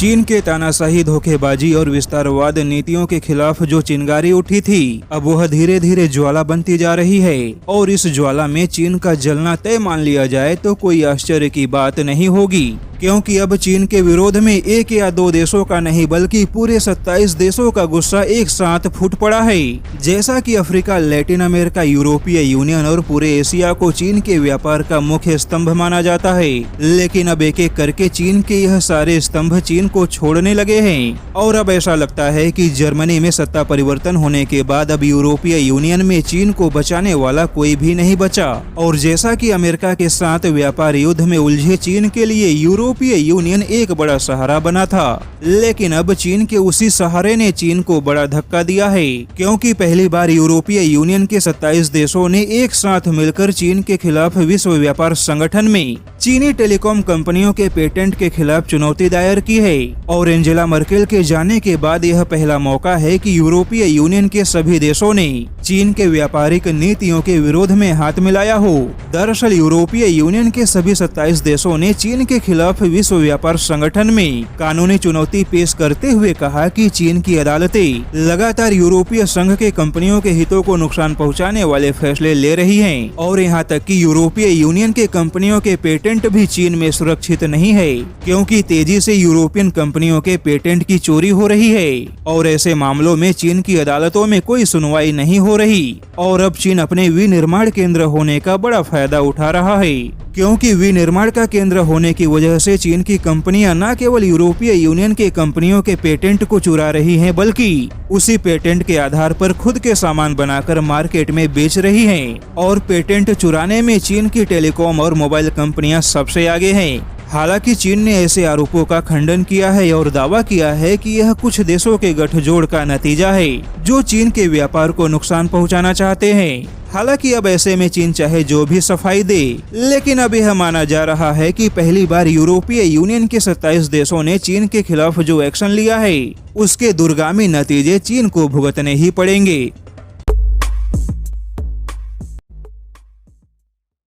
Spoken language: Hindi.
चीन के तानाशाही, धोखेबाजी और विस्तारवाद नीतियों के खिलाफ जो चिंगारी उठी थी, अब वह धीरे धीरे ज्वाला बनती जा रही है और इस ज्वाला में चीन का जलना तय मान लिया जाए तो कोई आश्चर्य की बात नहीं होगी, क्योंकि अब चीन के विरोध में एक या दो देशों का नहीं बल्कि पूरे 27 देशों का गुस्सा एक साथ फूट पड़ा है। जैसा कि अफ्रीका, लैटिन अमेरिका, यूरोपीय यूनियन और पूरे एशिया को चीन के व्यापार का मुख्य स्तंभ माना जाता है, लेकिन अब एक एक करके चीन के यह सारे स्तंभ चीन को छोड़ने लगे हैं और अब ऐसा लगता है कि जर्मनी में सत्ता परिवर्तन होने के बाद अब यूरोपीय यूनियन में चीन को बचाने वाला कोई भी नहीं बचा। और जैसा कि अमेरिका के साथ व्यापार युद्ध में उलझे चीन के लिए यूरोपीय यूनियन एक बड़ा सहारा बना था, लेकिन अब चीन के उसी सहारे ने चीन को बड़ा धक्का दिया है, क्योंकि पहली बार यूरोपीय यूनियन के 27 देशों ने एक साथ मिलकर चीन के खिलाफ विश्व व्यापार संगठन में चीनी टेलीकॉम कंपनियों के पेटेंट के खिलाफ चुनौती दायर की है। और एंजेला मर्केल के जाने के बाद यह पहला मौका है कि यूरोपीय यूनियन के सभी देशों ने चीन के व्यापारिक नीतियों के विरोध में हाथ मिलाया हो। दरअसल यूरोपीय यूनियन के सभी 27 देशों ने चीन के खिलाफ विश्व व्यापार संगठन में कानूनी चुनौती पेश करते हुए कहा कि चीन की अदालतें लगातार यूरोपीय संघ के कंपनियों के हितों को नुकसान पहुंचाने वाले फैसले ले रही हैं और यहां तक कि यूरोपीय यूनियन के कंपनियों के पेटेंट भी चीन में सुरक्षित नहीं है, क्योंकि तेजी से यूरोपियन कंपनियों के पेटेंट की चोरी हो रही है और ऐसे मामलों में चीन की अदालतों में कोई सुनवाई नहीं हो रही। और अब चीन अपने विनिर्माण केंद्र होने का बड़ा फायदा उठा रहा है, क्योंकि विनिर्माण का केंद्र होने की वजह से चीन की कंपनियां न केवल यूरोपीय यूनियन के कंपनियों के पेटेंट को चुरा रही हैं, बल्कि उसी पेटेंट के आधार पर खुद के सामान बनाकर मार्केट में बेच रही हैं। और पेटेंट चुराने में चीन की टेलीकॉम और मोबाइल कंपनियां सबसे आगे हैं। हालांकि चीन ने ऐसे आरोपों का खंडन किया है और दावा किया है कि यह कुछ देशों के गठजोड़ का नतीजा है जो चीन के व्यापार को नुकसान पहुंचाना चाहते हैं। हालांकि अब ऐसे में चीन चाहे जो भी सफाई दे, लेकिन अब यह माना जा रहा है कि पहली बार यूरोपीय यूनियन के 27 देशों ने चीन के खिलाफ जो एक्शन लिया है उसके दूरगामी नतीजे चीन को भुगतने ही पड़ेंगे।